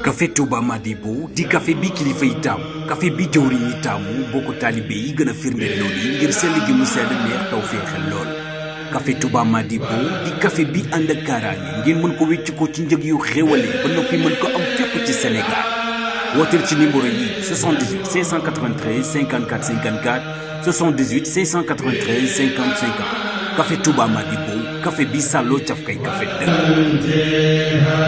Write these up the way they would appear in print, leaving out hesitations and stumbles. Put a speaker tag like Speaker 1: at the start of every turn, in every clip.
Speaker 1: café Touba Madibo di café bi kilifa yi taamu café bi jëwriñ yi taamu bokk taalibe yi gën a firndeel loolu yi ngir sell gi mu sell neex taw féexal lool café Touba Madibo di café bi ànd ak kaaraange ngeen mën ko wécc ko ci njëg yu xéwale ba noppi mën ko am fépp ci Sénégal wooteel ci numéro yi 78 593 54 54 78 593 50 50 café Touba Madibo café bi sàlloo cafkay café dëgg.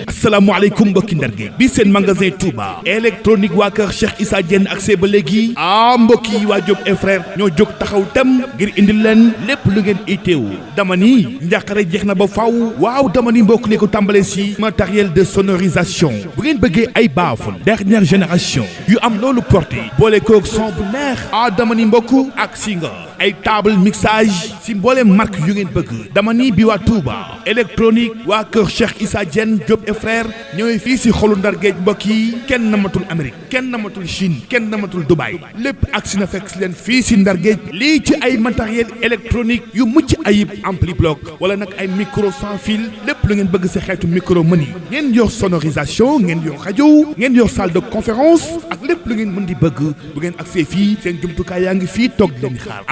Speaker 2: asalaamaaleykum mbokki Ndargé bi seen magasin Touba électronique waa kër Cheikh Issa Diène ak see ba léegi mbokk yi waa Diop et frère ñoo jóg taxaw tem ngir indil leen lépp lu ngeen itteewu dama ni njàqare jeex na ba faaw waaw dama ni mbokk li ko tàmbalee si matériel de sonorisation bu ngeen bëggee ay baaful dernière génération yu am loolu porté boole koog son bu neex dama ni mbokk ak si nga ay table mixage si mboolem marque yu ngeen bëgg dama ni bi waa Touba électronique waa kër Cheikh Issa Diène Diop et frère ñooy fii si xolu Ndar géej mbokk yi kenn namatul Amérique kenn namatul Chine kenn namatul Dubaï lépp ak si na fekk si leen fii si Ndar géej lii ci ay matériel électronique yu mucc ayib ampli bloc wala nag ay micro sans fil lépp lu ngeen bëgg si xeetu micro mën yi ngeen yor sonorisation ngeen yor rajo ngeen yor salle de conférence ak lépp lu ngeen mën di bëgg bu ngeen agsee fii seen jumtukaay yaa ngi fii toog leen xaar.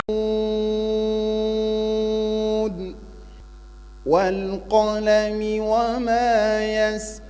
Speaker 3: والقلم وما يسطرون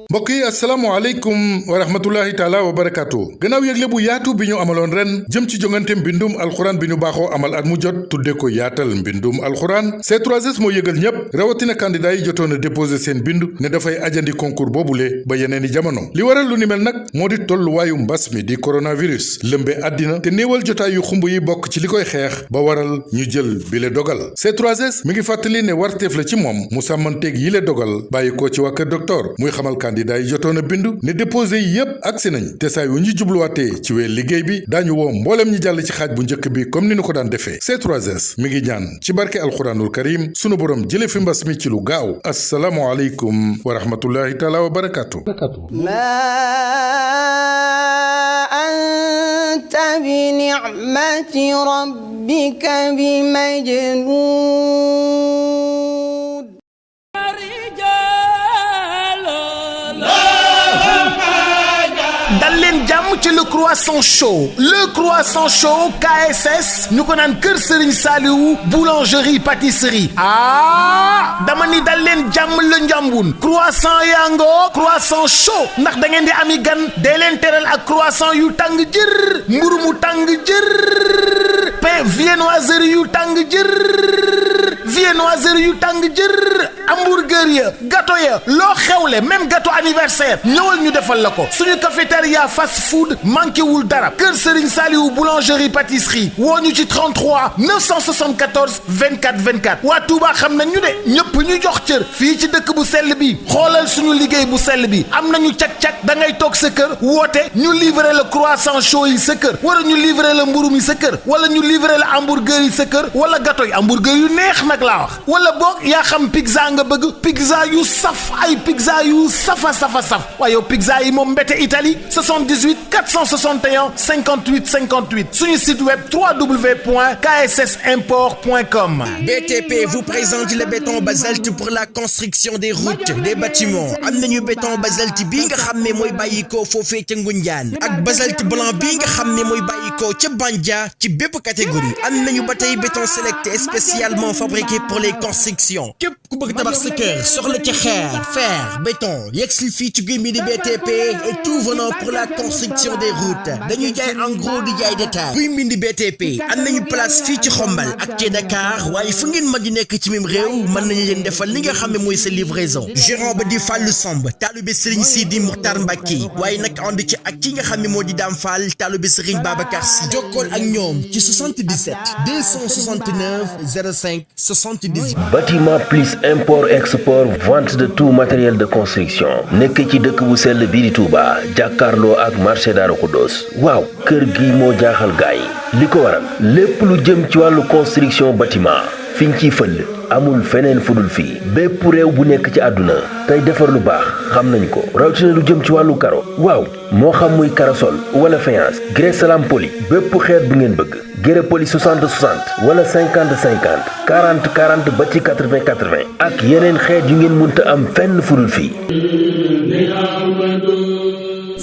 Speaker 4: mbokk yi asalaamaaleykum wa rahmatullahi taala wa barakaatu gannaaw yëgle bu yaatu bi ñu amaloon ren jëm ci jongante mbindum alxuraan bi ñu baaxoo amal at mu jot tudde ko yaatal mbindum alxuraan C3S moo yëgal ñépp rawatina candidat yi jotoon a déposé seen bind ne dafay ajandi concours boobule ba yeneeni jamono li waral lu ni mel nag moo di tolluwaayu mbas mi di coronavirus lëmbe àddina te néewal jotaay yu xumb yi bokk ci li koy xeex ba waral ñu jël bile dogal C3S mi ngi fàttali ne warteef la ci moom mu sàmmanteeg yile dogal bàyyi ko ci waa kër docteur muy xamal candidat yi jotoon a bindu ne déposé yi yépp agsi nañ te saa yu ñu jubluwaatee ci weer liggéey bi daañu woo mbooleem ñi jàll ci xaaj bu njëkk bi comme ni ñu ko daan defee C3S mi ngi ñaan ci barke alxuraanul karim sunu borom jële fi mbas mi ci lu gaaw assalaamu aleykum wa rahmatullahi taala wa barakaatu
Speaker 3: anta bi ni'mati rabbika bi majnun
Speaker 2: dal leen jàmm ci le croissant chaud KSS ñu ko naan kër Serigne Saliou boulangerie pâtisserie dama ni dal leen jàmm la njàmbun croissant yango croissant chaud ndax da ngeen di ami gan dee leen teral ak croissant yu tàng jër mburu mu tàng jër pain viennoiserie yu tàng jër hamburger ya gâteau ya loo xewle même gâteau anniversaire ñëwal ñu defal la ko suñu cafétéria fast food manqué wul dara kër Serigne Saliou boulangerie pâtisserie woo ñu ci 33 974 24 24 waa Touba xam nañ ñu de ñëpp ñu jox cër fii ci dëkk bu sell bi xoolal suñu liggéey bu sell bi am nañu cak-cak da ngay toog sa kër woote ñu livrer la croissant chaud yi sa kër wala ñu livrer la mburu mi sa kër wala ñu livrer la hamburger yi sa kër wala gâteau yi hamburger yu neex nag laa wax wala boog yaa xam pizza nga bëgg pizza yu saf ay pizza yu safa waaye yow pizza yi moom mbete Italie 78 461 58 58 suñu site web www.kssimport.com.
Speaker 5: BTP vous présente le béton basalte pour la construction des routes des bâtiments am nañu béton basalte bii nga xam ne mooy bàyyikoo foofee ca Ngunjaan ak basalte blanc bii nga xam ne mooy bàyyikoo ca Bandia ci bépp catégorie am nañu ba tey béton sélecté spécialement fabriqué pour les constructions képp ku bëgg tabax sa kër soxla ci xeer fer béton yegsi fii ci Guy Mbind BTP et tout venant pour la construction des routes dañuy jaay en gros di jaay détail Guy Mbind BTP am nañu place fii ci Xombal ak ci Dakar waaye fu ngeen mën di nekk ci même réew mën nañu leen defal li nga xam ne mooy sa livraison gérant ba di Fallou Samb taalibe Serigne Sidi Muxtar Mbacke waaye nag ànd ci ak ki nga xam ne moo di Dame Fall taalibe Serigne Babacar Sy jokkool ak ñoom ci 77 269 05 78
Speaker 6: bâtiment plus import export vente de tout matériel de construction nekk ci dëkk bu sell bii di Touba jàkkaarloo ak marché Darou Khoudoss waaw kër gi moo jaaxal gaay li ko waral lépp lu jëm ci wàllu construction bâtiment fiñ ciy fël amul feneen fudul fii bépp réew bu nekk ci àdduna tey defar lu baax xam nañu ko rawatina lu jëm ci wàllu karo waaw moo xam muy karosol wala faïence grès salam poli bépp xeet bu ngeen bëgg grès poli 60 60 wala 50 50 40 40 ba ci 80 80 ak yeneen xeet yu ngeen mënta am fenn fudul fii.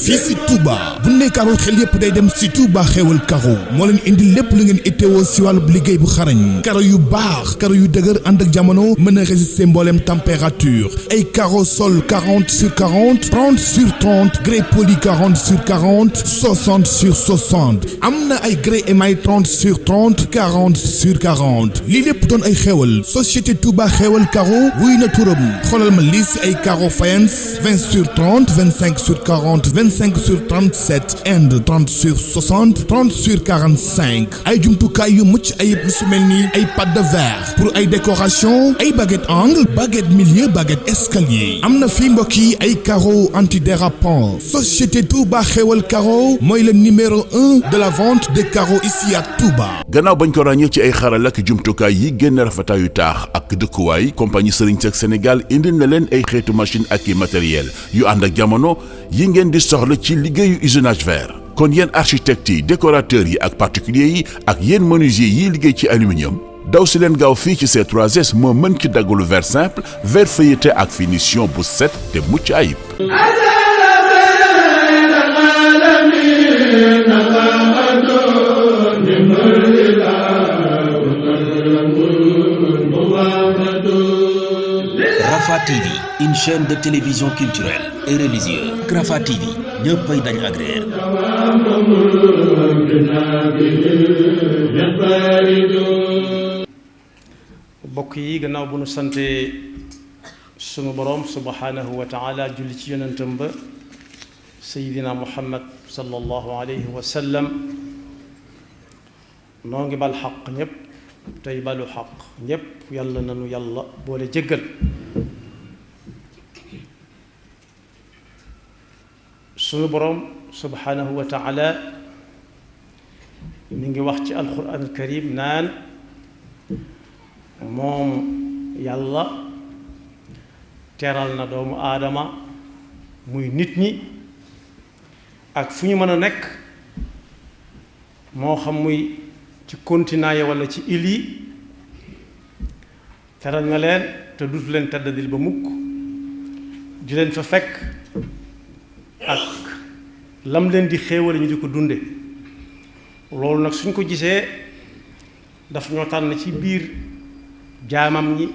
Speaker 2: fii si Touba bu ne karo xel yépp day dem si Touba xewal karo moo leen indi lépp lu ngeen itteewoo si wàllu liggéey bu xarañ karo yu baax karo yu dëgër ànd ak jamono mën a résister mbooleem température ay karo sol 40 sur 40 30 sur 30 grès poli 40 sur 40 60 sur 60 am na ay grès émail 30 sur 30 40 sur 40 lii lépp doon ay xewal société Touba xewal karo wuy na turam xoolal ma lii si ay karo faïence 20 sur 30 25 sur 40 25 sur 37 Inde 30 sur 60 30 sur 45 ay jumtukaay yu mucc ayib lu su mel ni ay pâte de verre pour ay décoration ay baguette angle baguette milieu baguette escalier am na fii mbokk yi ay carreaux antidérapant société Touba xewal carreau mooy le numéro 1 de la vente des carreaux ici à Touba.
Speaker 7: gannaaw bañ ko ràññee ci ay xaral ak jumtukaay yi génn rafetaayu taax ak dëkkuwaay compagnie Serigne Seck Sénégal indil na leen ay xeetu machine ak i matériel yu ànd ak jamono yi ngeen di soxla ci liggéeyu usinage verre kon yéen architectes yi décorateurs yi ak particuliers yi ak yéen menuisier yi liggéey ci aluminium daw si leen gaaw fii ci C3S moo mën ci daggalu verre simple verre feuilleté ak finition bu set te mucc ayib.
Speaker 1: Rafah TV, une chaîne de télévision culturelle et religieuse. Rafah TV ñëppay dañ agréer.
Speaker 8: bokk yi gannaaw bu nu sante sunu borom subhanahu wa taala julli ci yonentam ba sayidina muhammad sallallahu alayhi wa sallam noo ngi bal xaq ñépp tey balu xaq ñépp yàlla nanu yàlla boole jéggal sunu borom subhanahu wa taala mi ngi wax ci alquran alkarim naan moom yàlla teral na doomu aadama muy nit ñi ak fu ñu mën a nekk moo xam muy ci continent yi walla ci île yi teral na leen te dutu leen teddadil ba mukk di leen fa fekk ak lam leen di xéewale ñu di ko dunde loolu nag suñ ko gisee daf ñoo tànn ci biir jaamam ñi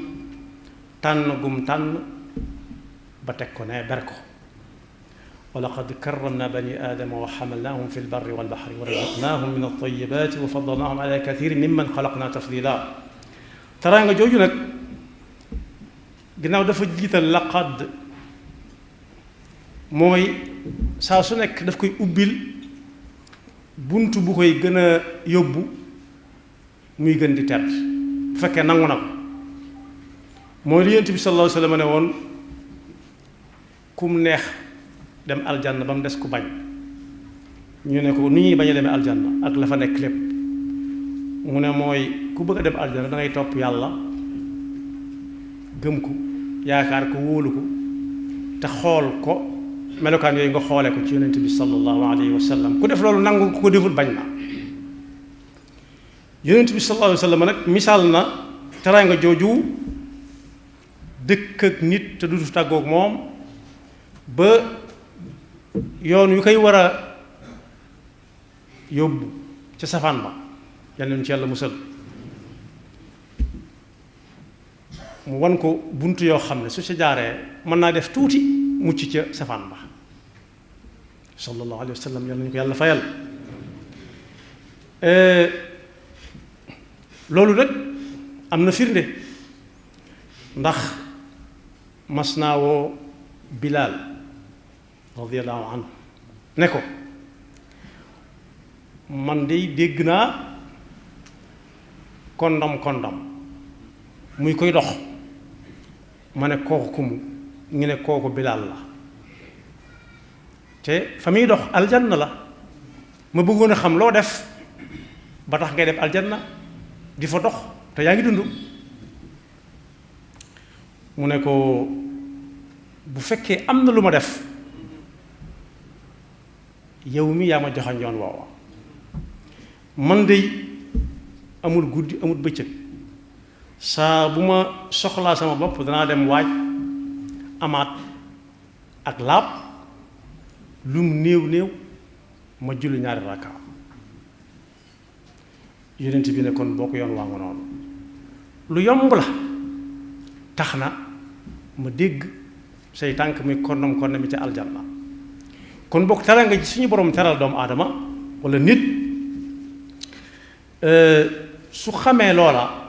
Speaker 8: tànn gum tànn ba teg ko ne ber ko wa laqad karramna bani aadama wa xamalnaahum fi lbarri walbaxri wa razaqnaahum min altayibaati wa faddalnaahum ala kathirin mimman xalaqna tafdila teraanga jooju nag ginnaaw dafa jiital laqad mooy saa su nekk daf koy ubbil bunt bu koy gën a yóbbu muy gën di tedd bu fekkee nangu na ko mooy li Yonent bi sallallahu alayhi wa sallam ne woon kum neex dem aljanna ba mu des ku bañ ñu ne ko nu ñuy bañ a demee aljanna ak la fa nekk lépp mu ne mooy ku bëgg a dem aljanna da ngay topp yàlla gëm ko yaakaar ko wóolu ko te xool ko melokaan yooyu nga xoole ko ci Yonent bi sallallahu alayhi wa sallam ku def loolu nangu ku ko deful bañ na Yonent bi sallallahu alayhi wa sallam nag misaal na teraanga jooju dëkk ak nit te du tàggoog moom ba yoon yu koy war a yóbbu ca safaan ba yal nañu ci yàlla musal mu wan ko bunt yoo xam ne su ca jaaree mën naa def tuuti mucc ca safaan ba sallallahu alayhi wa sallam yal nañu ko yàlla fayal loolu nag am na firnde ndax mas naa woo Bilaal radiyallahu anhu ne ko man de dégg naa kondom muy koy dox ma ne kooku kumu ngi ne kooku Bilaal la te fa muy dox aljanna la ma bëggoon a xam loo def ba tax ngay def aljanna di fa dox te yaa ngi dund mu ne ko bu fekkee am na lu ma def yow mi yaa ma joxañ yoon woowa man de amul guddi amul bëccëg saa bu ma soxlaa sama bopp danaa dem waaj amaat ak laab lum néew néew ma julli ñaari rakka yonent bi ne kon boo ko yoon waa nga noonu lu yomb la tax na ma dégg say tànk muy kondom mi ca aljanna kon bokk teral nga suñu borom teral doomu aadama walla nit su xamee loola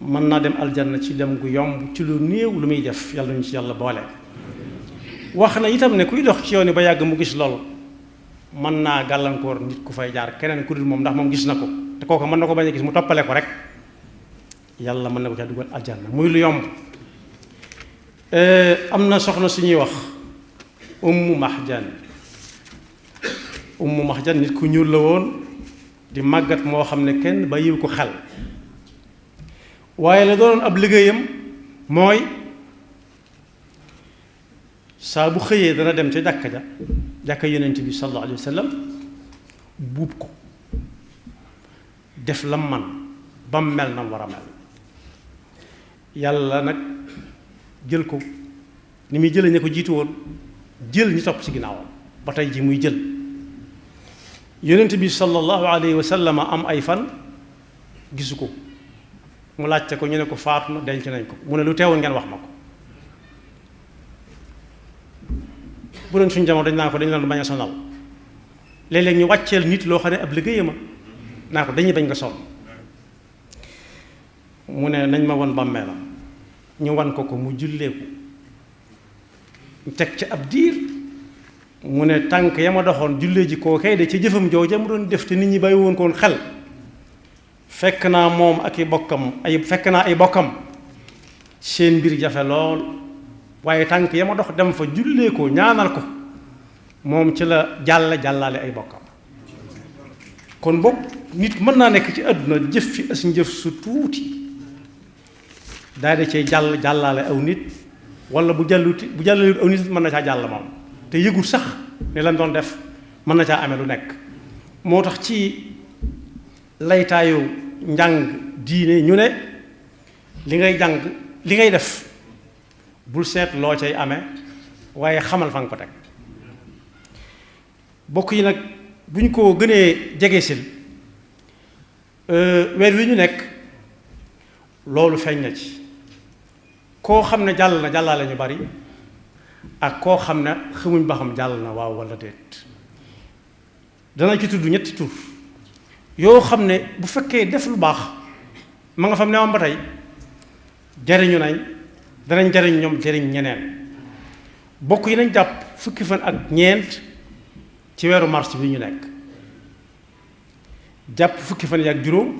Speaker 8: mën naa dem aljanna ci dem gu yomb ci lu néew lu muy def yàlla ñu ci yàlla boole. wax na itam ne kuy dox ci yoon yi ba yàgg mu gis lool mën naa gàllankoor nit ku fay jaar keneen ku dul moom ndax moom gis na ko te kooku mën na ko bañ a gis mu toppale ko rek yàlla mën na ko ca dugal aljanna muy lu yomb. am na soxna suñuy wax ummu mahjan nit ku ñuul la woon di màggat moo xam ne kenn bàyyiwu ko xel waaye la doon ab liggéeyam mooy saa bu xëyee dana dem ca jàkka yonent bi sallallahu alayhi wa sallam buub ko def lam man ba mu mel na mu war a mel yàlla nag jël ko ni muy jëlee ña ko jiitu woon jël ñi topp ci ginnaawam ba tey ji muy jël yonent bi sallallahu alayhi wa sallam am ay fan gisu ko mu laajte ko ñu ne ko faatu na denc nañ ko mu ne lu teewoon ngeen wax ma ko bu doon suñu jamono dañ naa ko dañu leen bañ a sonal léeg-léeg ñu wàcceel nit loo xam ne ab liggéeyama naa ko dañuy bañ nga sonn mu ne nañ ma won bàmmeelam ñu wan ko mu julleeku ñu teg ci ab diir mu ne tànk ya ma doxoon jullee ji koo kay de ca jëfam jooja mu doon def te nit ñi bàyyi woon koon xel fekk naa moom ak ay bokkam seen mbir jafe lool waaye tànk ya ma dox dem fa jullee ko ñaanal ko moom ci la jàllaale ay bokkam kon boog nit mën naa nekk ci àdduna jëf fi as njëf su tuuti daal di cay jàllaale aw nit wala bu jàllalut aw nit mën na caa jàll moom te yëgul sax ne lañ doon def mën na caa amee lu nekk moo tax ci laytaayu njàng diine ñu ne li ngay def bul seet loo cay amee waaye xamal fa nga ko teg bokk yi nag bu ñu ko gënee jege sil weer wi ñu nekk loolu feeñ na ci koo xam ne jàll na jàllaale ñu bari ak koo xam ne xamuñ ba xam jàll na waaw walla déet dana ci tudd ñetti tur yoo xam ne bu fekkee def lu baax ma nga fam ne woon ba tey jariñu nañ danañ jariñ ñoom jariñ ñeneen bokk yi nañ jàpp fukki fan ak ñeent ci weeru mars bi ñu nekk jàpp fukki fan yi ak juróom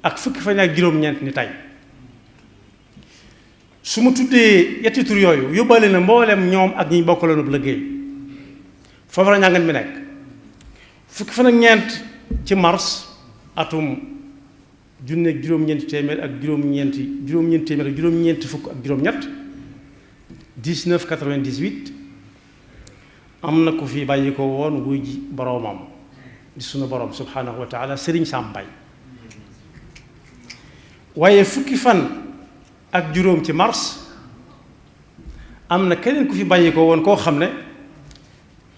Speaker 8: ak fukki fan yi ak juróom-ñeent ni tey su ma tuddee yetti tur yooyu yóbbaale na mboolem ñoom ak ñi bokkaloon liggéey foofu la njàngat mi nekk fukki fan ak ñeent ci mars atum junne ak juróom-ñeenti téeméer ak juróom-ñeenti téeméer ak juróom-ñeenti fukk ak juróom-ñett 1998 am na ku fi bàyyi ko woon wuy ji boroomam di sunu borom subhanahu wa taala Sëriñ Sam Mbaye waaye fukki fan ak juróom ci mars am na keneen ku fi bàyyi ko woon koo xam ne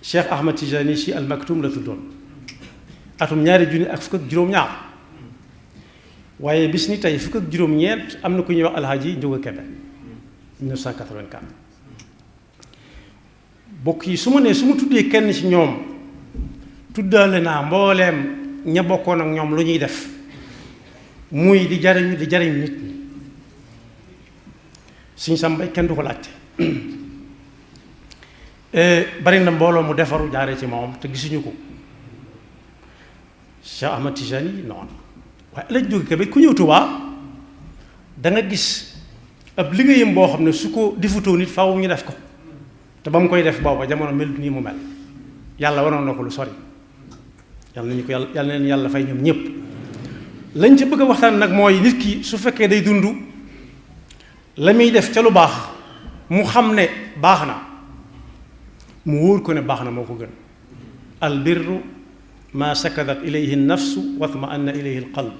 Speaker 8: Cheikh Ahmad Tijani Sy Al Maktoum la tuddoon atum ñaari junni ak fukk ak juróom-ñaar waaye bis ni tey fukk ak juróom-ñeent am na ku ñuy wax Alhaji Njóga Kebe 1984 bokk yi su ma tuddee kenn ci ñoom tuddaale naa mbooleem ña bokkoon ak ñoom lu ñuy def muy di jariñ nit ñi Sëriñ Sam Mbaye kenn du ko laajte bari na mbooloo mu defaru jaaree ci moom te gisuñu ko Cheikh Ahmad Tijani noonu waaye Alhaji Njóga Kebe ku ñëw Tuubaa da nga gis ab liggéeyam boo xam ne su ko defutoo nit faaw ñu def ko te ba mu koy def booba jamono mel nii mu mel yàlla waroon na ko lu sori yàlla nañu ko yàlla na leen yàlla fay ñoom ñëpp lañ ci bëgg a waxtaan nag mooy nit ki su fekkee day dund la muy def ca lu baax mu xam ne baax na mu wóor ko ne baax na moo ko gën. al birru ma sakadat ilayhi nafsu wa tma'anna ilayhi al qalb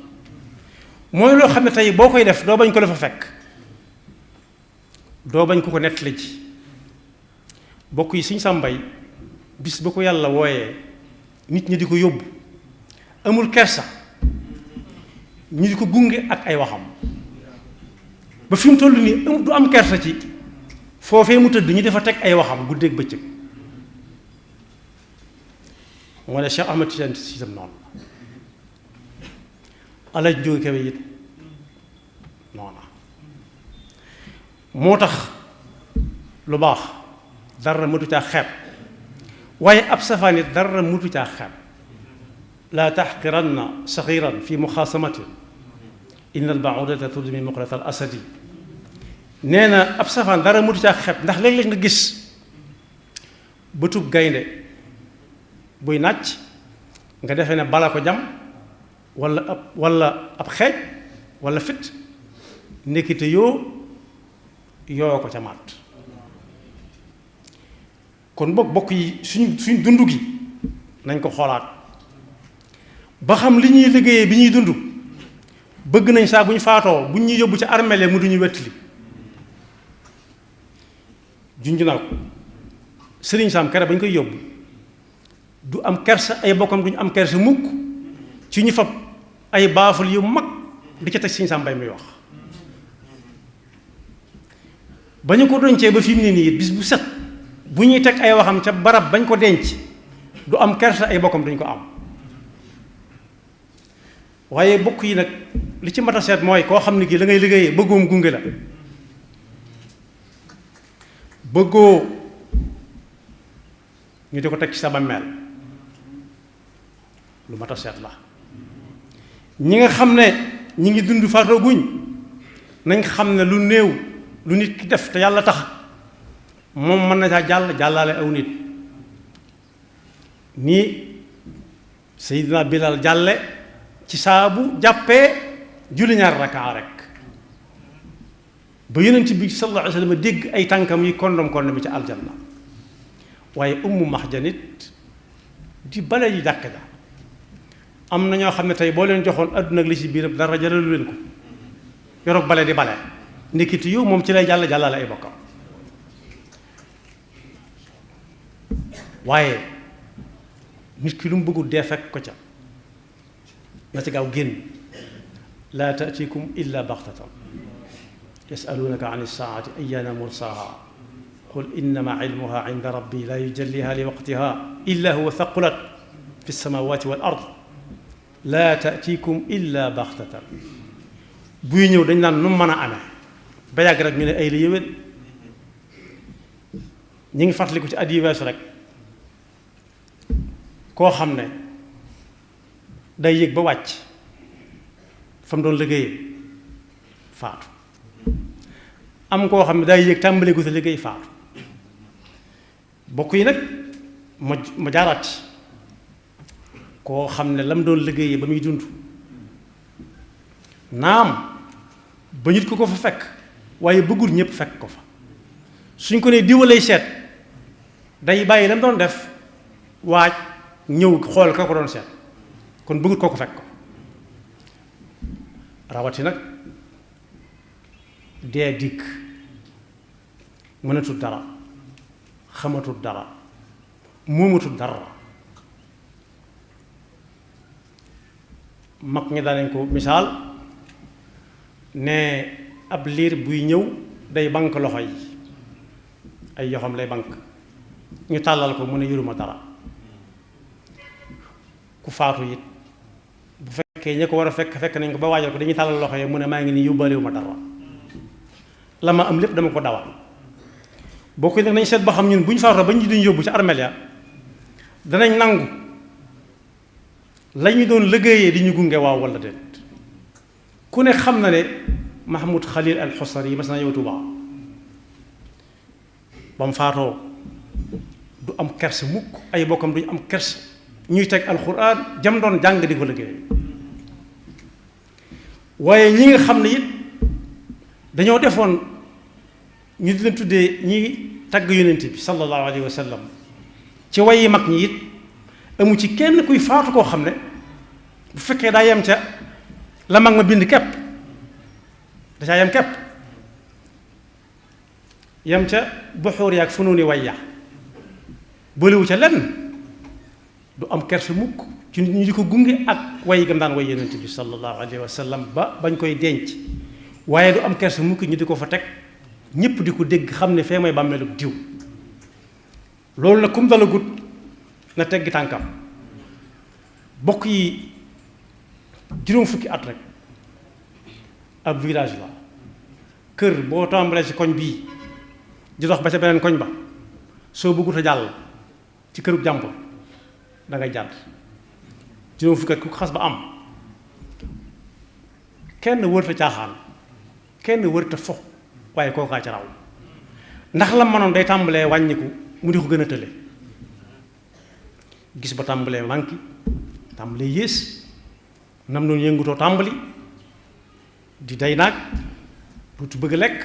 Speaker 8: mooy loo xam ne tey boo koy def doo bañ ko la fa fekk, doo bañ ko nettali ci. bokk yi Sëñ Sam Mbaye bis ba ko yàlla wooyee nit ñi di ko yóbbu amul kersa, ñu di ko gunge ak ay waxam ba fi mu toll nii du am kersa ci foofee mu tëdd ñu dafa teg ay waxam guddeeg bëccëg. moo ne Cheikh Ahmad Tidiane Sy tam noonu Alaaji Njóogu Kebe it noona moo tax lu baax dara mëtu caa xeeb, waaye ab safaan it dara mëtu caa xeeb. laa taxqiranna saxiran fi muxaasamatin inna albaudata tudmi muqlat al asadi. nee na ab safaan dara mëtu caa xeeb, ndax léeg-léeg nga gis bëtub gaynde buy nàcc nga defee ne bala ko jam wala ab xeej wala fit, nekkite yoo ko ca màtt. kon bokk yi suñ dund gi nañ ko xoolaat ba xam li ñuy liggéeyee bi ñuy dund bëgg nañ saa bu ñu faatoo bu ñuy yóbbu ci armeel mu duñu wettali. junj naa ko Sëriñ Sam kere ba ñu koy yóbbu du am kersa, ay bokkam duñu am kersa mukk ci ñu fab ay baaful yu mag di ca teg Sëñ Sam Mbaye muy wax. ba ñu ko doncee ba fi mu ne nii bis bu set bu ñuy teg ay waxam ca barab bañ ko denc du am kersa, ay bokkam duñ ko am. waaye bokk yi nag li ci mat a seet mooy koo xam ne kii la ngay liggéeyee bëggoom gunge la, bëggoo ñu di ko teg ci sa bàmmeel, lu mat a seet la. ñi nga xam ne ñi ngi dund faatoo guñ nañ xam ne lu néew lu nit ki def te yàlla tax moom mën na caa jàllaale aw nit, nii Seydina Bilal jàlle ci saabu jàppee julli ñaar rakaa rek ba Yonent bi sallallahu alayhi wa sallam dégg ay tànkam yi kondom mi ci aljanna. waaye Ummu Mahjanit di bale yi jàkk ja am na ñoo xam ne tey boo leen joxoon adduna ak li ci biiram dara jaralu leen ko, yoroog bale di bale nekkiti yow moom ci lay jàllale ay bokkam. waaye nit ki lu mu bëggul dee fekk ko ca na ci gaaw génn. laa taatikum illa baxtatan yasalunaka an ilsaati ayana mursaha qul innama ilmuha inda rabbi la yujalliha li waqtiha illa huwa thaqulat fi lsamawati wal ard laa taatikum illa baxtatan. buy ñëw dañ naan nu mën a amee ba yàgg rek ñu ne ay la yëwén. ñi ngi fàttaliku ci at yi weesu rek koo xam ne day yëg ba wàcc fa mu doon liggéeyee faatu, am koo xam ne day yëg tàmbalee ko sa liggéey faatu. bokk yi nag ma jaaraat koo xam ne lam doon liggéeyee ba muy dund naam ba nit ko fa fekk waaye bëggul ñëpp fekk ko fa. suñ ko nee diwalay seet day bàyyi lam doon def waaj ñëw xool ka ko doon seet, kon bëggul koo ko fekk ko. rawati nag dee dikk mënatul dara, xamatul dara, moomatul dara. mag ñi daanañ ko misaal ne ab liir buy ñëw day bank loxo yi, ay yoxam lay bank, ñu tàllal ko mu ne yoruma dara. ku faatu it bu fekkee ña ko war a fekk nañ ko ba waajal ko dañuy tàllal loxo yi mu ne maa ngi nii yóbbaalewu ma dara, la ma am lépp dama ko dawal. bokk nag nañ seet ba xam ñun bu ñu faatoo ba ñu duñ yóbbu ci armeel ya danañ nangu la ñu doon liggéeyee di ñu gunge waaw wala déet. ku ne xam na ne Mahmoud Khalil al Xusari yi mas na yow Tuubaa ba mu faatoo du am kerse mukk, ay bokkam duñu am kerse, ñuy teg alxuraan jam doon jàng di ko liggéey. waaye ñi nga xam ne it dañoo defoon ñu di leen tuddee ñi tagg yonent bi sallallahu alayhi wa sallam ci wayi mag ñi it amu ci kenn kuy faatu koo xam ne bu fekkee daa yem ca la mag ma bind képp da caa yem képp yem ca buxuur yaak funuuni wayya boolewu ca lenn du am kersa mukk ci ñu di ko gunge ak way gam daan way yonent bi sallallahu alayhi wa sallam ba bañ koy denc waaye du am kersa mukk ñu di ko fa teg ñëpp di ko dégg xam ne fee mooy bàmmeelu diw loolu nag kum dala gut na teggi tànkam bokk yi juróom fukki at rek ab village la kër boo tàmbalee ci koñ bii di dox ba ca beneen koñ ba soo bëggut a jàll ci kërub jàmbur da ngay jàdd juróom fukki at ku xas ba am kenn wërta caaxaan kenn wërta fo waaye kookaa ca raw ndax la mënoon day tàmbalee wàññiku mu di ko gën a tële gis ba tàmbalee manki tàmbalee yées nam noonu yëngutoo tàmbali di day naag duutu bëgg a lekk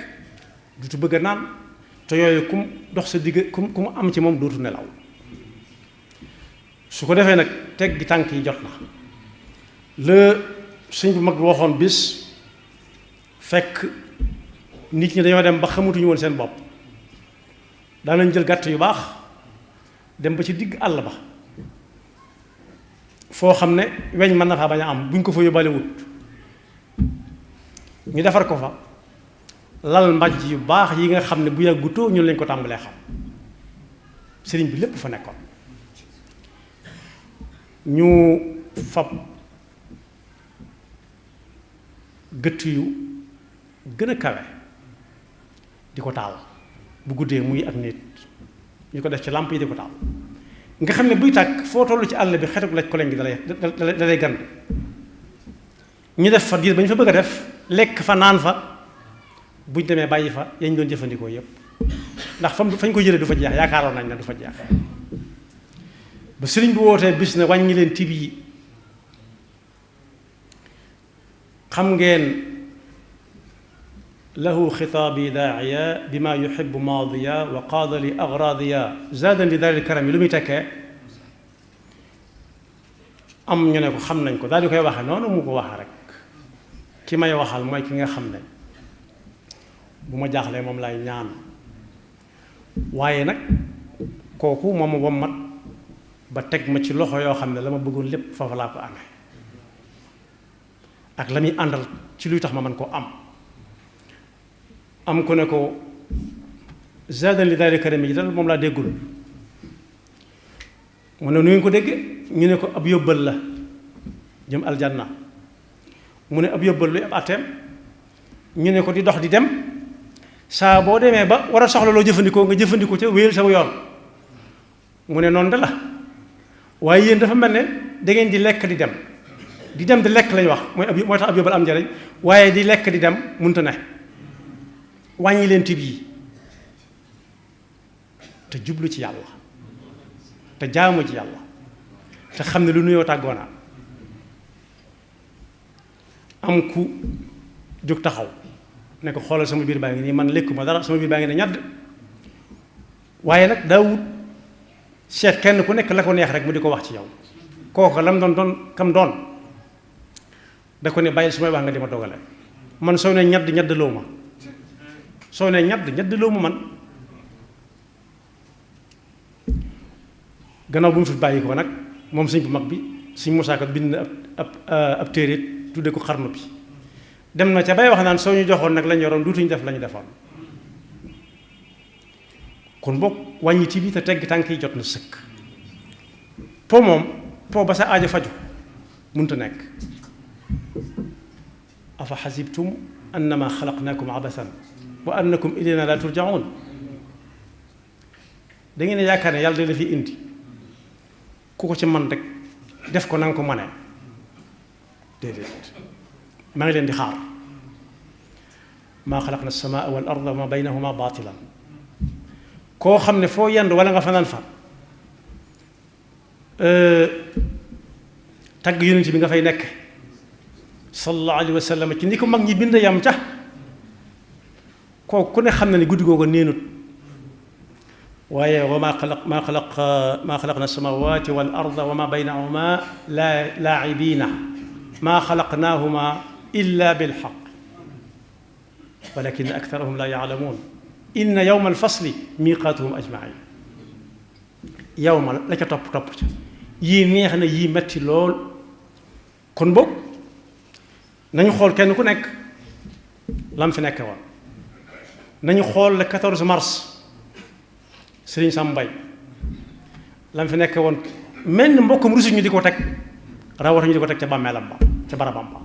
Speaker 8: duutu bëgg a naan te yooyu kum dox sa digg ku mu am ci moom dootu nelaw su ko defee nag teg gi tànk yi jot na la sëñ bu mag bi waxoon bis fekk nit ñi dañoo dem ba xamatuñu woon seen bopp daanañ jël gàtt yu baax dem ba ci digg àll ba foo xam ne weñ mën na faa bañ a am buñ ko fa yóbbaale wut ñu defar ko fa lal mbàjj yu baax yi nga xam ne bu yàggutoo ñun lañ ko tàmbalee xam sëriñ bi lépp fa nekkoon ñu fab gëtt yu gën a kawe di ko taal bu guddee muy ak nit ñu ko def ci làmp yi di ko taal nga xam ne buy tàkk foo tollu ci àll bi xetuk laj ko leen gi dalay gan ñu def fa diir ba ñu fa bëgg a def lekk fa naan fa buñ demee bàyyi fa yañ doon jëfandikoo yépp ndax fañ ko jëlee du fa jeex yaakaaroon nañ ne du fa jeex ba sëriñ bi wootee bis ne wàññi leen tib yi xam ngeen lahu xitaabi daaciya bima yuxibu maadiya wa qaada li agraadiya zaadan li daari karam yi lu muy tekkee am ñu ne ko xam nañ ko daal di koy waxe noonu mu ko waxe rek ki may waxal mooy ki nga xam ne bu ma jaaxlee moom lay ñaan waaye nag kooku moom ma wommat ba teg ma ci loxo yoo xam ne la ma bëggoon lépp foofa laa ko amee ak la muy àndal ci luy tax ma mën koo am ko ne ko zaadan li daari karam yi dal moom laa déggul mu ne nu ngeen ko dégge ñu ne ko ab yóbbal la jëm aljanna mu ne ab yóbbal luy ab àtteem ñu ne ko di dox di dem saa boo demee ba war a soxla loo jëfandikoo nga jëfandikoo ca wéyal sama yoon mu ne noonu de la waaye yéen dafa mel ne da ngeen di lekk di dem di lekk lañ wax mooy tax ab yóbbal am njariñ waaye di lekk di dem munta ne wàññi leen tib yi te jublu ci yàlla te jaamu ci yàlla te xam ne lu nuyoo tàggoonaa am ku jóg taxaw ne ko xoolal sama biir baa ngi nii man lekkuma dara sama biir baa ngi ne ñadd waaye nag daawut seet kenn ku nekk la ko neex rek mu di ko wax ci yow kooku lam doon kam doon da ko ne bàyyil su may wax nga di ma dogale man soo ne ñadd loo ma soo ne ñadd loo ma man gannaaw bu mu fi bàyyi ko nag moom sëñ bu mag bi sëñ Musaa Ka bind na ab téere tudde ko xarnu bi dem na ca bay wax naan soo ñu joxoon nag lañu yoroon duutuñu def la ñu defoon kon boog wàññi ti bi te tegg tànk yi jot na sëkk po moom po ba sa aajo faju munta nekk afa xasibtum annama xalaqnaakum abasan wa annakum ilayna la turjaun da ngeen yaakaar ne yàlla da la fi indi ku ko ci man rek def ko na nga ko mënee déedéet maa ngi leen di xaar maa xalaqna as-samaa wal arda wa ma baynahuma baatilan koo xam ne foo yendu wala nga fanaan fa tagg yonent bi nga fay nekk sallallahu alayhi wa sallam ci ni ko mag ñi bind yam ca kooku ku ne xam na ne guddi googu neenut waaye wa maa xalaqna as-samaawaati wal arda wa maa baynahuma laa'ibiina maa xalaqnaahuma illa bil haqq walakinna aktharahum laa ya'lamuun inna yawma al-fasli miiqaatuhum ajma'iin yawma la ca topp ca yii neex na yii metti lool kon boog nañu xool kenn ku nekk lam fi nekke woon nañu xool le 14 mars Serigne Sam Mbaye lam fi nekke woon mel ni mbokkam rusu ñu di ko teg rawata ñu di ko teg ca bàmmeelam ba ca barabam ba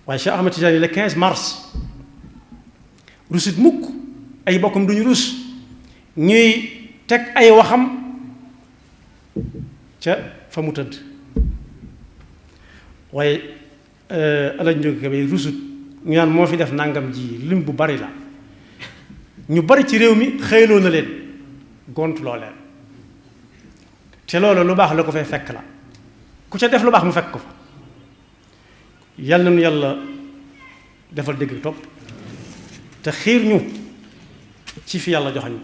Speaker 8: waaye Cheikh Ahmed Tidiane le 15 mars rusut mukk ay bokkam duñu rus ñuy teg ay waxam ca fa mu tëdd waaye Alaaji Njóogu Kebe rusut ñu naan moo fi def nangam ji lim bu bari la ñu bari ci réew mi xëyloo na leen gontu loo leen te loolu lu baax la ko fay fekk la ku ca def lu baax mu fekk ko fa yal na nu yàlla defal dégg topp te xiir ñu ci fi yàlla joxañ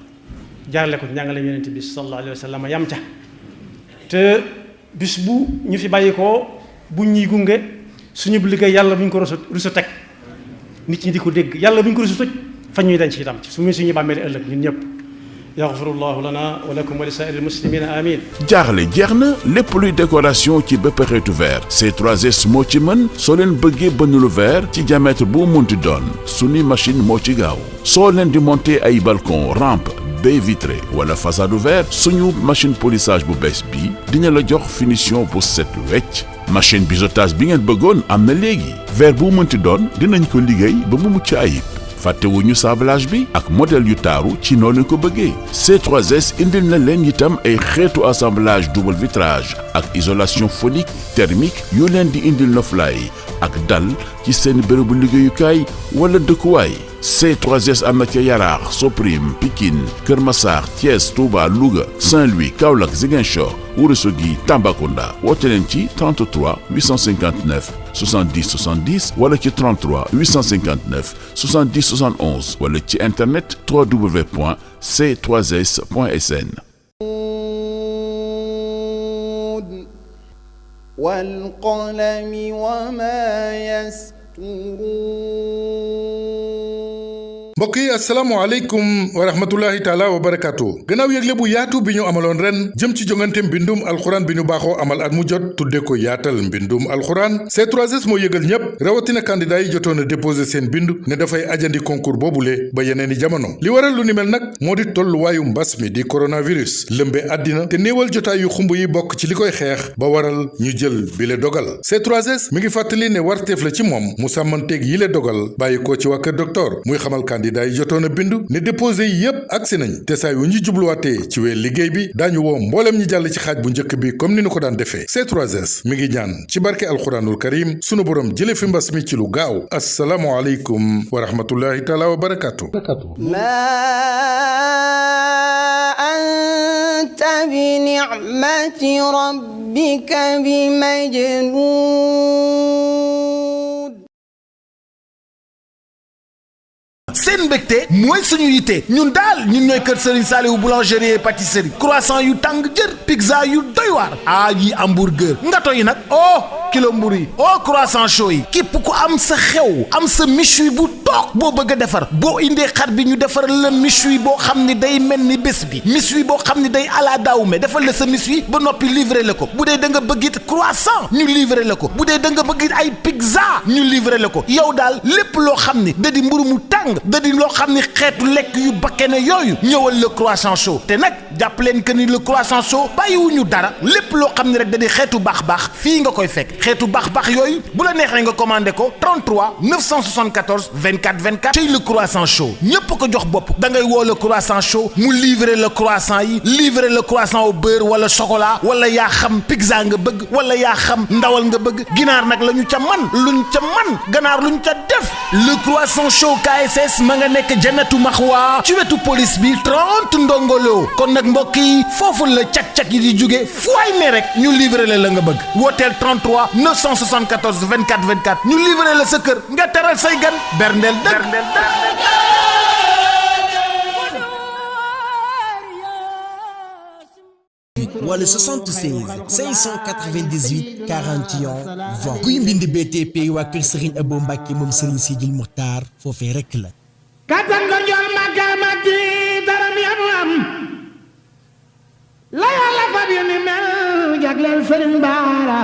Speaker 8: jaarale ko njàngale yonent bi sallallahu alayhi wa sallam yam ca te bis bu ñu fi bàyyi ko bu ñuy gunge suñu liggéey yàlla bu ñu ko rusa teg nit ñi di ko dégg yàlla bu ñu ko rusa tëj fa ñuy denc itam ci suñu bàmmeeli ëllëg ñun ñëpp yaxfirullahu lana wa lakum wa li saa'iril muslimina amin
Speaker 7: jaaxle jeex na lépp luy décoration ci bépp xeetu verre C3S moo ci mën soo leen bëggee bënn lu verre ci diamètre bu munti doon suñu machine moo ci gaaw soo leen di monter ay balcon rampe baie vitrée wala façade verre suñu machine polissage bu bees bi dina la jox finition bu set wecc machine biseautage bi ngeen bëggoon am na léegi verre bu munti doon dinañ ko liggéey ba mu mucc ayib fàttewuñu sablage bi ak modèle yu taaru ci noonu ko bëggee C3S indil na leen itam ay xeetu assemblage double vitrage ak isolation phonique thermique yu leen di indil noflaay ak dal ci seen bërëbu liggéeyukaay wala dëkkuwaay C3S am na ca Yaraax Soprim Pikine Kër Massar Thiès Touba Louga Saint-Louis Kaolack Ziguinchor Ourossogui Tambacounda woote leen ci 33 859 70 70 wala ci 33 859 70 71 wala ci internet www.c3s.sn.
Speaker 3: wal qalami wa ma yasturuun.
Speaker 4: mbokk yi asalaamaaleykum wa rahmatullahi taala wa barakaatu gannaaw yëgle bu yaatu bi ñu amaloon ren jëm ci jongante mbindum alxuraan bi ñu baaxoo amal at mu jot tudde ko yaatal mbindum alxuraan C3S moo yëgal ñépp rawatina candidat yi jotoon a déposé seen bindu ne dafay ajandi concours boobule ba yeneeni jamono li waral lu ni mel nag moo di tolluwaayu mbas mi di coronavirus lëmbe àddina te néewal jotaay yu xumb yi bokk ci li koy xeex ba waral ñu jël bile dogal C3S mi ngi fàttali ne warteef la ci moom mu sàmmanteeg yile dogal bàyyi ko ci waa kër docteur muy xamal candidat yi jotoon a bindu ne déposé yi yépp agsi nañ te saa yu ñu jubluwaatee ci weer liggéey bi daañu woo mbooleem ñi jàll ci xaaj bu njëkk bi comme ni ñu ko daan defee C3S mi ngi ñaan ci barke alxuraanul karim sunu borom jële fi mbas mi ci lu gaaw assalaamu aleykum wa rahmatullahi taala wa barakaatu
Speaker 3: anta bi ni'mati rabbika bi majnuun.
Speaker 9: seen mbégte mooy suñu yitte ñun daal ñun ñooy kër Serigne Saliou boulangerie et pâtisserie croissant yu tàng jër pizza yu doy waar yi hamburger ngato yi nag kilo mburu yi croissant chaud yi képp ku am sa xew am sa méchoui bu toog boo bëgg a defar boo indee xar bi ñu defaral la méchoui boo xam ne day mel ni bés bi méchoui boo xam ne day ala daawme defal la sa méchoui ba noppi livré la ko bu dee da nga bëgg it croissant ñu livré la ko bu dee da nga bëgg it ay pizza ñu livré la ko yow daal lépp loo xam ne da di mburu mu tàng da di loo xam ne xeetu lekk yu bakkene yooyu ñëwal le croissant chaud te nag jàpp leen que ni le croissant chaud bàyyiwuñu dara lépp loo xam ne rek da di xeetu baax fii nga koy fekk xeetu baax yooyu bu la neexee nga commandé ko 33 974 24 24 cey le croissant chaud ñépp ko jox bopp da ngay woo le croissant chaud mu livrer le croissant yi livrer le croissant au beurre wala chocolat wala yaa xam pizza nga bëgg wala yaa xam ndawal nga bëgg ginaar nag la ñu ca luñ ca ganaar luñ ca def le croissant chaud KSS ma nga nekk Jannatu Maxwa ci wetu police bi 30 ndongolo kon nag mbokk yi foofu la cak-cak yi di jóge fu ay ne rek ñu livrer la nga bëgg wooteel 33 974 24 24 ñu livrer la sa kër nga teral say gan berndeel dëgg
Speaker 5: wala 76 598 41 20 kuy mbind BTP waa kër Serigne Abo Mbacke moom Serigne Sidil Muxtaar foofee rekk la.
Speaker 10: kattan ko jox makaamati daram yanu am la yàlla fab yu ni mel jagleel Serigne Bara.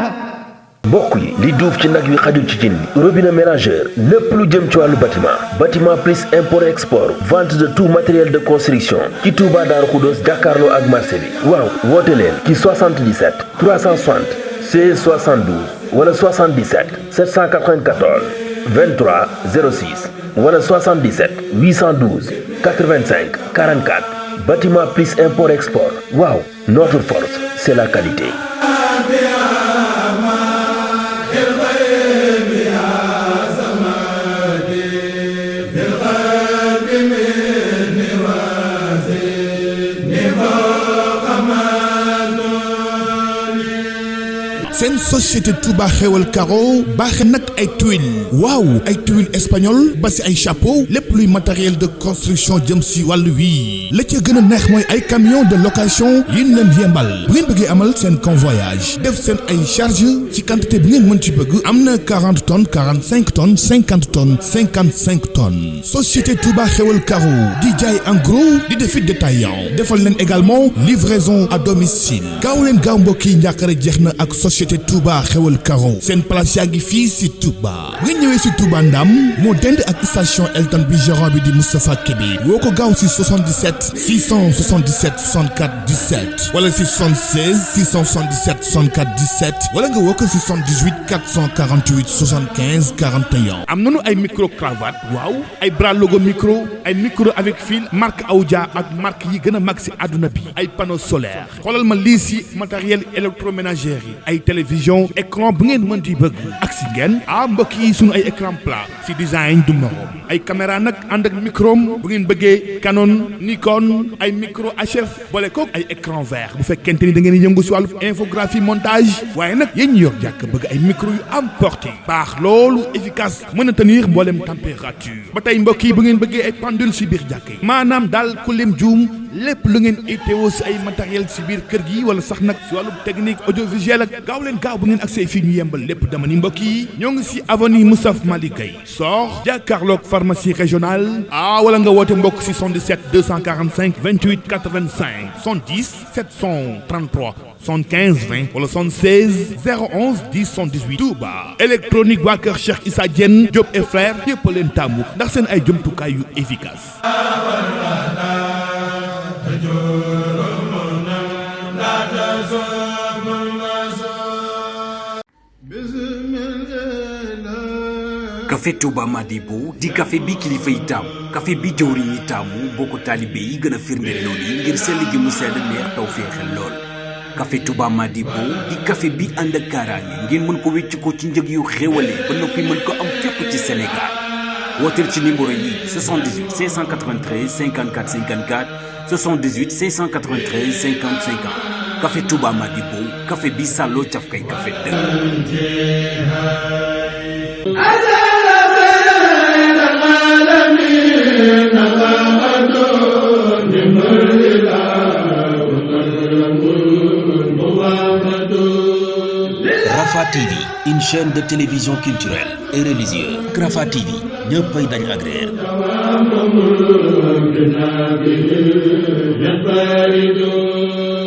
Speaker 6: mbokk yi li duuf ci nag wi xajul ci cin li robinet mélangeur lépp lu jëm ci wàllu bâtiment plus import export vente de tout matériel de construction ci Touba Darou Khoudoss jàkkaarloo ak marché bi waaw woote leen ci 77 360 16 72 wala 77 794 23 06 wala 77 812 85 44 bâtiment plus import export waaw notre force c'est la qualité.
Speaker 2: seen société Touba Xewal Caro baaxe nag ay tuiles waaw ay tuiles espagnol ba si ay chapeau lépp luy matériel de construction jëm si wàllu wii la ca gën a neex mooy ay camion de location yi ñu leen yembal bu ngeen bëggee amal seen convoyage def seen ay charge ci quantité bi ngeen mën ci bëgg am na 40 tonnes 45 tonnes 50 tonnes 55 tonnes société Touba Xewal Caro di jaay en gros di defit détaillant defal leen également livraison à domicile gaaw leen gaaw mbokk yi njàqare jeex na ak société Touba Xewal Caro seen place yaa ngi fii si Touba bu ngeen ñëwee si Touba Ndam moo dend ak station Elton bi gérant bi di Moustapha Kébé woo ko gaaw si 77 677 64 17 wala si 76 677 64 17 wala nga woo ko si 78 448 75 41. am nañu ay micro cravate waaw ay bras logo micro ay micro avec fil marque Audia ak marque yi gën a mag si àdduna bi ay panneau solaire xoolal ma lii si matériel électroménager yi ay télévision écran bu ngeen mën di bëgg ak si ngeen mbokk yi sunu ay écran plat si design du morom ay caméra nag ànd ak micro bu ngeen bëggee Canon Nikon ay micro HF boole kook ay écran vert bu fekkente ni da ngeen yëngu si wàllu infographie montage waaye nag yéen ñi yor jàkk bëgg ay micro yu am portée baax loolu efficace mën a tenir mboolem température ba tey mbokk yi bu ngeen bëggee ay pendule si biir jàkk maanaam daal ku lim juum lépp lu ngeen itteewoo si ay matériel si biir kër gi wala sax nag si wàllu technique audiovisuel ak gaaw leen gaaw bu ngeen accès fii ñu yembal lépp dama ni mbokk yi ñoo ngi si avenue Moustapha Malick Gueye sor jàkkaarloog pharmacie régionale wala nga woote mbokk si 77 245 28 85 70 733 75 20 wala 76 011 10 78 Touba électronique waa kër Cheikh Issa Diène Diop et frère yëpp leen tàmmu ndax seen ay jumtukaay yu efficace.
Speaker 1: café Touba Madibo di café bi kilifa yi taamu café bi jëwriñ yi taamu boo ko taalibe yi gën a firndeel loolu yi ngir sell gi mu sedd neex taw féexal lool café Touba Madibo di café bi ànd ak kaaraange ngeen mën ko wecc ko ci njëg yu xéwale ba noppi mën ko am fépp ci Sénégal wooteel ci numéro yi 78 593 54 54 78 593 50 50 café Touba Madibo café bi sàlloo caf kay café
Speaker 6: Rafah TV, une chaîne de télévision culturelle et religieuse. Rafah TV, ñëppay dañ agréer.